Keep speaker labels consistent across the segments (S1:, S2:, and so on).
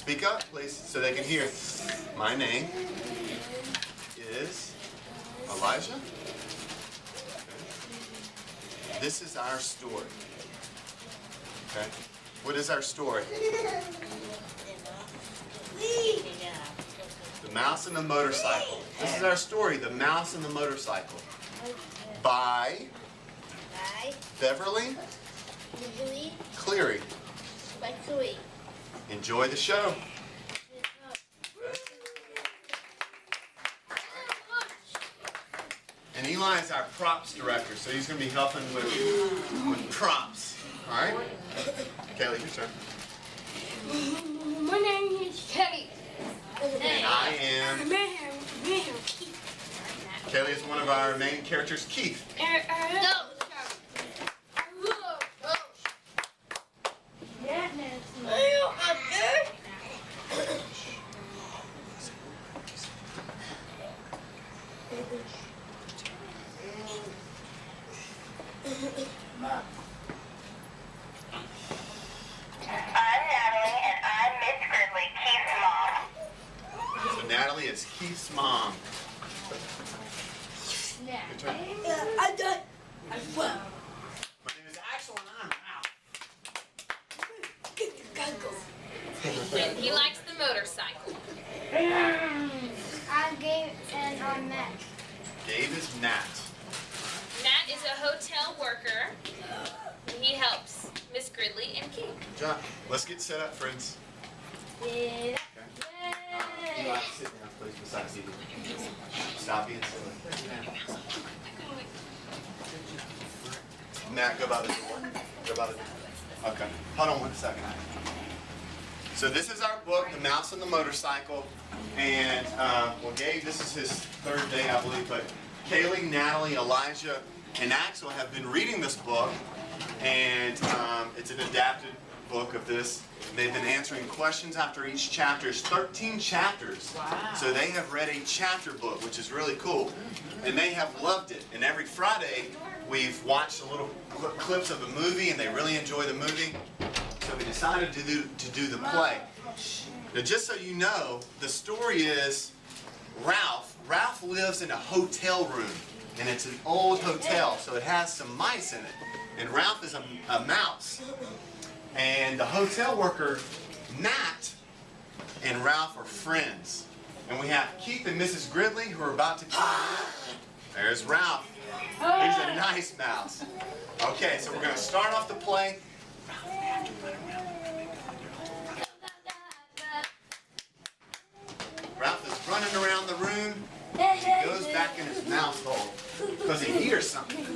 S1: Speak up, please, so they can hear. My name is Elijah. Okay. This is our story. Okay. What is our story? The Mouse and the Motorcycle. This is our story, The Mouse and the Motorcycle. By Beverly Cleary. Enjoy the show. And Eli is our props director, so he's going to be helping with props. All right? Kaylee, your turn.
S2: My name is Kelly.
S1: And I am... Kaylee is one of our main characters, Keith. So Natalie is Keith's mom. Your turn.
S2: I'm done.
S1: My name is Axel and I'm out.
S3: He likes the motorcycle.
S2: I'm Gabe and I'm Matt.
S1: Gabe is Matt.
S3: Matt is a hotel worker. He helps Miss Gridley and Keith.
S1: Good job. Let's get set up, friends.
S2: Yeah.
S1: Okay. Eli, sit down, please, beside Stevie. Stop being silly. Matt, go by the door. Go by the door. Okay. Hold on 1 second. So this is our book, The Mouse and the Motorcycle. And, well, Gabe, this is his third day, I believe, but Kaylee, Natalie, Elijah, and Axel have been reading this book. And it's an adapted book of this. They've been answering questions after each chapter. It's 13 chapters.
S3: Wow.
S1: So they have read a chapter book, which is really cool. And they have loved it. And every Friday, we've watched a little clips of the movie, and they really enjoy the movie. So we decided to do the play. Now, just so you know, the story is Ralph. Ralph lives in a hotel room, and it's an old hotel, so it has some mice in it. And Ralph is a mouse. And the hotel worker, Matt, and Ralph are friends. And we have Keith and Mrs. Gridley who are about to come in. There's Ralph. He's a nice mouse. Okay, so we're going to start off the play. Ralph is running around the room. He goes back in his mouse hole because he hears something.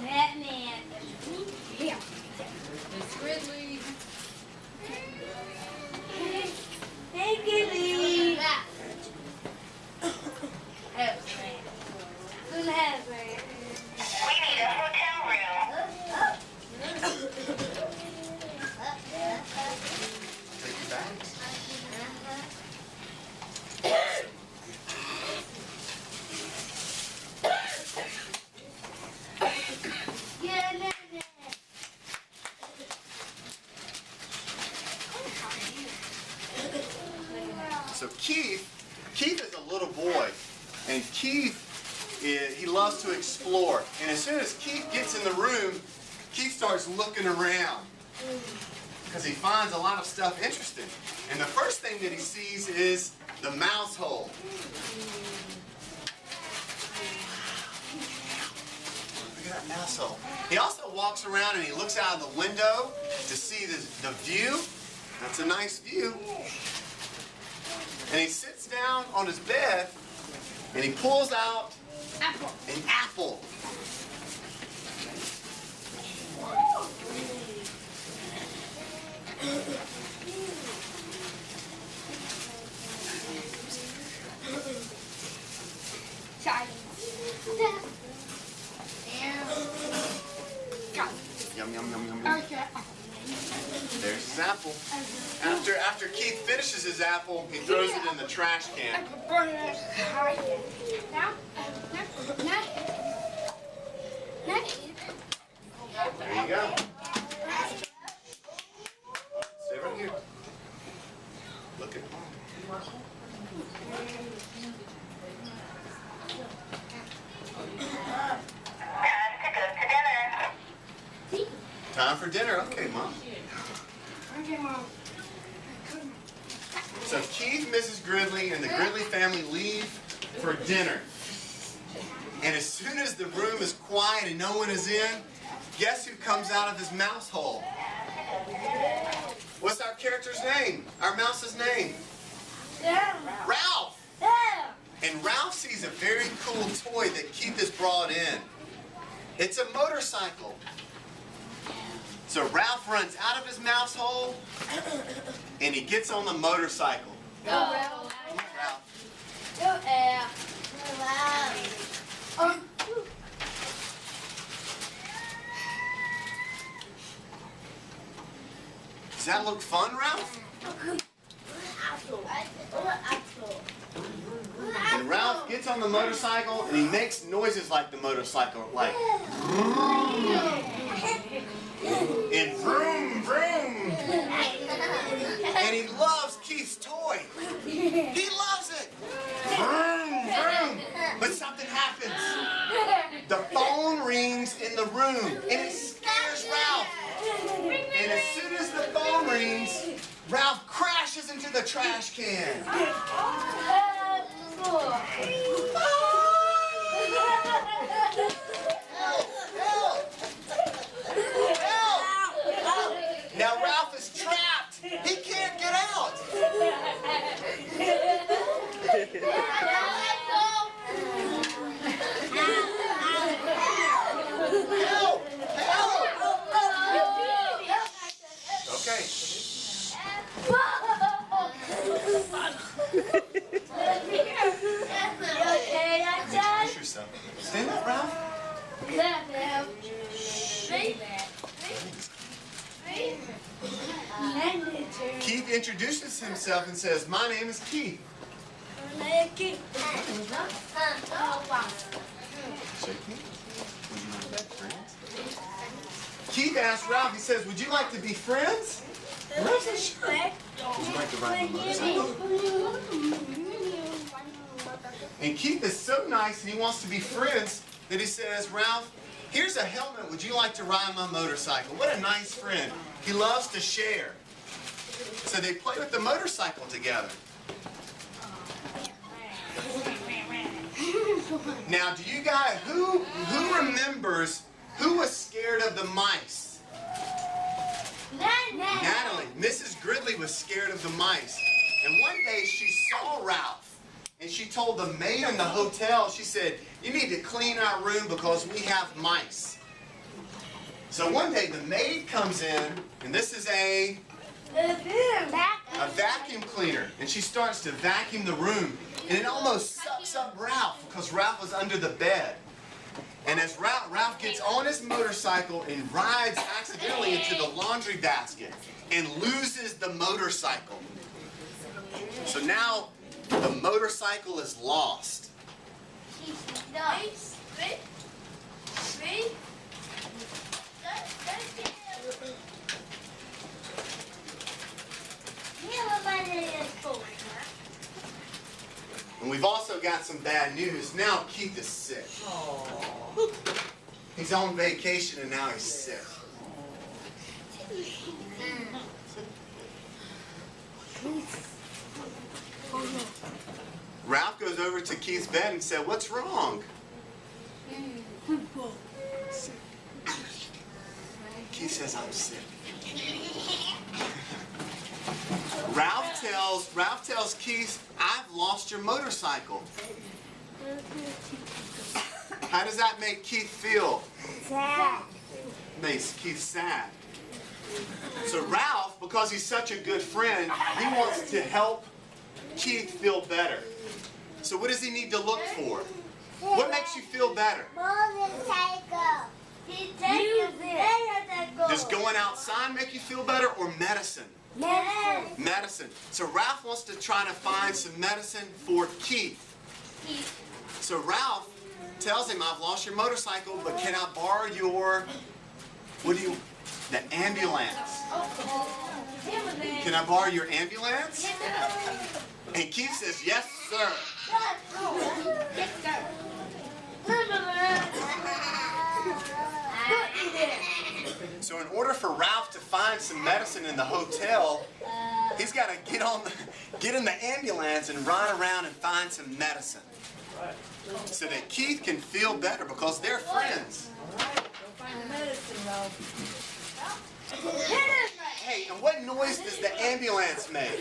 S2: Batman. Yeah.
S3: Miss Gridley.
S2: Hey, Giddy.
S4: We need a hotel room.
S1: Take your bags. So Keith is a little boy, and Keith, he loves to explore. And as soon as Keith gets in the room, Keith starts looking around because he finds a lot of stuff interesting. And the first thing that he sees is the mouse hole. Look at that mouse hole. He also walks around and he looks out of the window to see the view. That's a nice view. And he sits down on his bed and he pulls out an apple. Yum, yum, yum, yum, yum. There's his apple. After Keith finishes his apple, he throws it in the trash can. Time for dinner. Okay, Mom.
S2: Okay, Mom.
S1: So Keith, Mrs. Gridley, and the Gridley family leave for dinner. And as soon as the room is quiet and no one is in, guess who comes out of his mouse hole? What's our character's name? Our mouse's name? Ralph. And Ralph sees a very cool toy that Keith has brought in. It's a motorcycle. So Ralph runs out of his mouse hole and he gets on the motorcycle.
S2: Go,
S1: Ralph.
S2: Go, Air.
S1: Does that look fun, Ralph? And Ralph gets on the motorcycle and he makes noises like the motorcycle, like and vroom, vroom. And he loves Keith's toy. He loves it. Vroom, vroom. But something happens. The phone rings in the room and it scares Ralph. And as soon as the phone rings, Ralph crashes into the trash can. Now Ralph is trapped. He can't get out. Help! Help! Okay. Introduce yourself. Stand up, Ralph. Keith introduces himself and says, "My name is Keith." Shake me. Would you like to be friends? Keith asks Ralph, he says, "Would you like to be friends?" Ralph says, "Sure." Would you like to ride my motorcycle? And Keith is so nice and he wants to be friends that he says, "Ralph, here's a helmet. Would you like to ride my motorcycle?" What a nice friend. He loves to share. So they play with the motorcycle together. Now, do you guys, who remembers who was scared of the mice? Natalie. Mrs. Gridley was scared of the mice. And one day she saw Ralph. And she told the maid in the hotel, she said, "You need to clean our room because we have mice." So one day the maid comes in, and this is a vacuum cleaner. And she starts to vacuum the room. And it almost sucks up Ralph because Ralph was under the bed. And as Ralph gets on his motorcycle and rides accidentally into the laundry basket and loses the motorcycle. So now the motorcycle is lost. And we've also got some bad news. Now Keith is sick. He's on vacation and now he's sick. Ralph goes over to Keith's bed and said, "What's wrong?" Keith says, "I'm sick." Ralph tells Keith, "I've lost your motorcycle." How does that make Keith feel?
S2: Sad.
S1: Makes Keith sad. So Ralph, because he's such a good friend, he wants to help Keith feel better. So what does he need to look for? What makes you feel better?
S2: Motorcycle.
S1: Does going outside make you feel better or medicine?
S2: Yes.
S1: Medicine. So Ralph wants to try to find some medicine for Keith. So Ralph tells him, "I've lost your motorcycle, but can I borrow your, the ambulance? Can I borrow your ambulance?" And Keith says, "Yes, sir." So in in order for Ralph to find some medicine in the hotel, he's got to get in the ambulance and ride around and find some medicine. So that Keith can feel better because they're friends. Hey, and what noise does the ambulance make?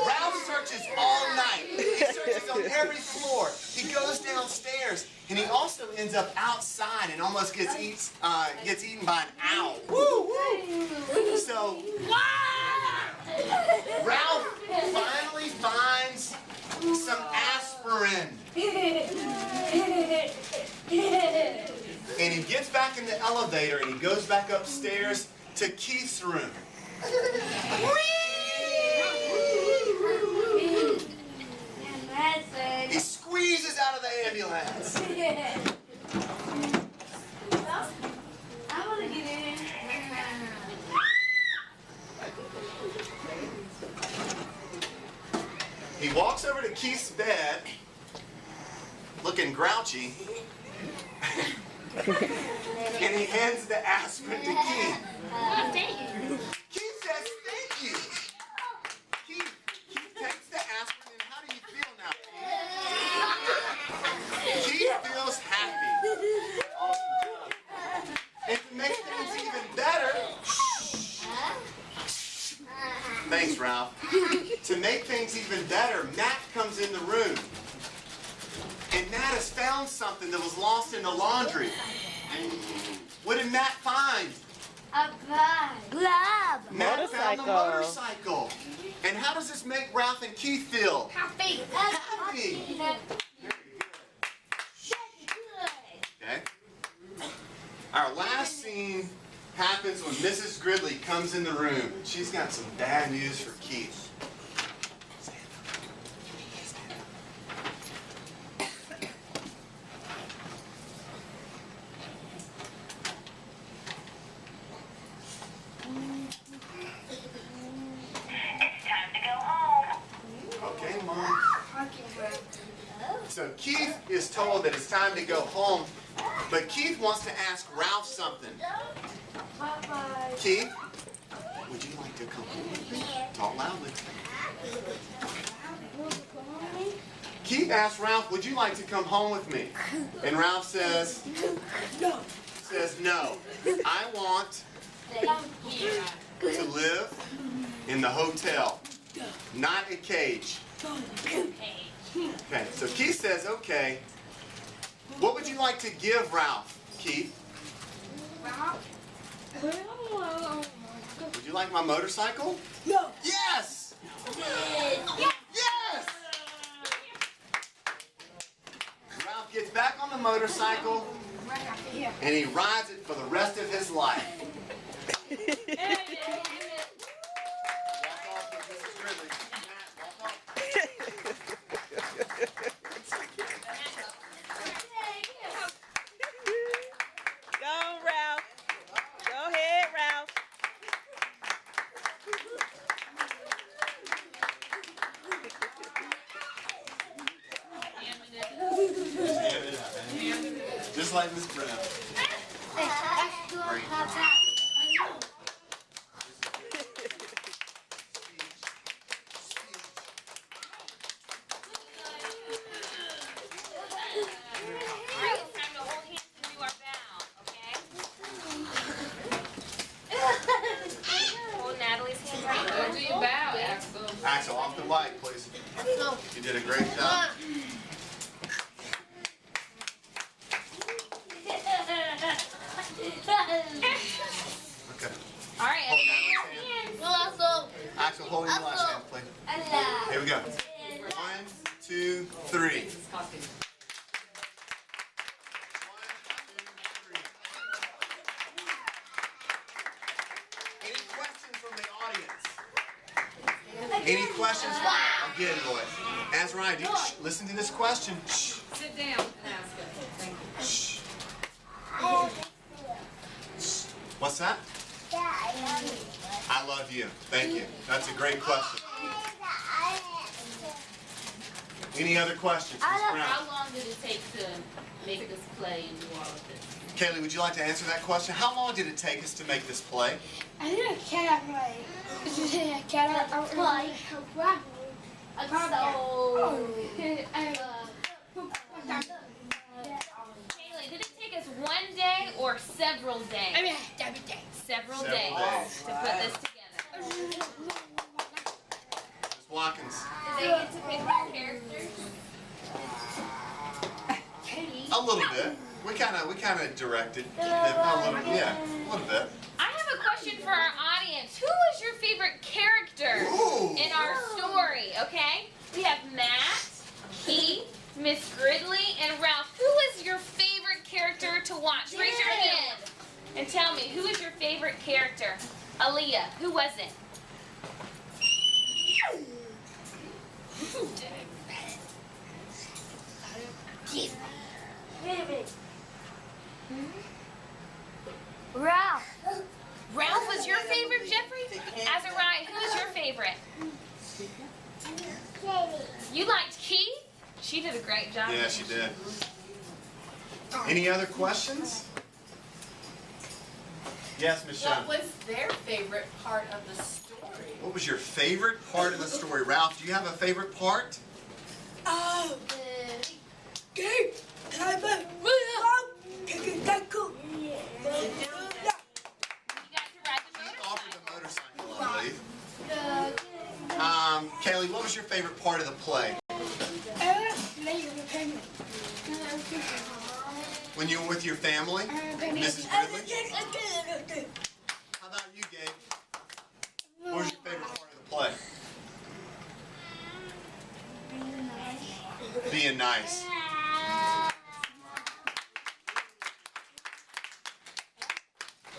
S1: Ralph searches all night. He searches on every floor. He goes downstairs, and he also ends up outside and almost gets eaten by an owl. So Ralph finally finds some aspirin. And he gets back in the elevator and he goes back upstairs to Keith's room. He squeezes out of the ambulance.
S2: I want to get in.
S1: He walks over to Keith's bed, looking grouchy, and he hands the aspirin to Keith. Keith says, "Thank you." Keith takes the aspirin, and how do you feel now, Keith? Keith feels happy. Awesome job. And to make things even better, thanks, Ralph. To make things even better, Matt comes in the room. And Matt has found something that was lost in the laundry. What did Matt find?
S2: A glove.
S1: Matt found a motorcycle. And how does this make Ralph and Keith feel?
S2: Happy.
S1: Happy. Okay. Our last scene happens when Mrs. Gridley comes in the room. She's got some bad news for Keith.
S4: It's time to go home.
S1: Okay, Mom. So Keith is told that it's time to go home, but Keith wants to ask Ralph something.
S2: Bye-bye.
S1: Keith, would you like to come home with me? Talk loudly. Keith asks Ralph, would you like to come home with me? And Ralph says no. I want to live in the hotel, not a cage. Okay, so Keith says, okay. What would you like to give Ralph, Keith? Would you like my motorcycle?
S2: No.
S1: Yes! Yes! Ralph gets back on the motorcycle and he rides it for the rest of his life. Walk off with Mrs. Gridley. Matt, walk off.
S5: Go, Ralph. Go ahead, Ralph.
S1: Just like Miss Brown. Axel, off the mic, please. You did a great job. Okay.
S3: All right,
S1: Hold
S3: everybody.
S1: Natalie's hand. Axel, hold your last hand, please. Here we go. 1, 2, 3. 1, 2, 3. Any questions from the audience? Any questions? Again, boys. Azariah, listen to this question. Shh.
S6: Sit down and ask it. Thank you.
S1: Shh. What's that? I love you. Thank you. That's a great question. Any other questions, Ms. Brown?
S6: How long did it take to make this play and do all of this?
S1: Kaylee, would you like to answer that question? How long did it take us to make this play?
S2: I did a cat play. A cat play.
S3: Kaylee, did it take us one day or several days? Several days to put this together.
S1: Ms. Watkins?
S3: Did they get to pick their characters?
S1: A little bit. We kind of directed a little bit.
S3: I have a question for our audience. Who was your favorite character
S1: Ooh.
S3: in our story? Okay, we have Matt, Keith, Miss Gridley, and Ralph. Who was your favorite character to watch? Raise your hand and tell me, who is your favorite character? Aaliyah, who was it?
S2: Ralph.
S3: Ralph was your favorite, Jeffrey? Azariah, who is your favorite? You liked Keith? She did a great job.
S1: Yeah, she did. Any other questions? Yes, Miss Shannon.
S6: What was their favorite part of the story?
S1: What was your favorite part of the story? Ralph, do you have a favorite part?
S2: Oh.
S3: You got to ride the
S1: He
S3: motorcycle.
S1: offered the motorcycle, I believe. Kaylee, what was your favorite part of the play? When you were with your family? Mrs. Gridley? How about you, Gabe? What was your favorite part of the play? Being nice.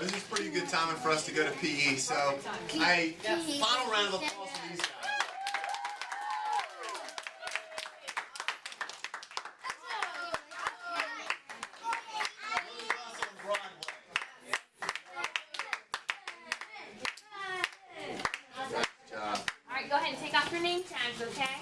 S1: This is pretty good timing for us to go to PE, so final round of applause for these guys. Good job.
S3: All right, go ahead and take off your name tags, okay?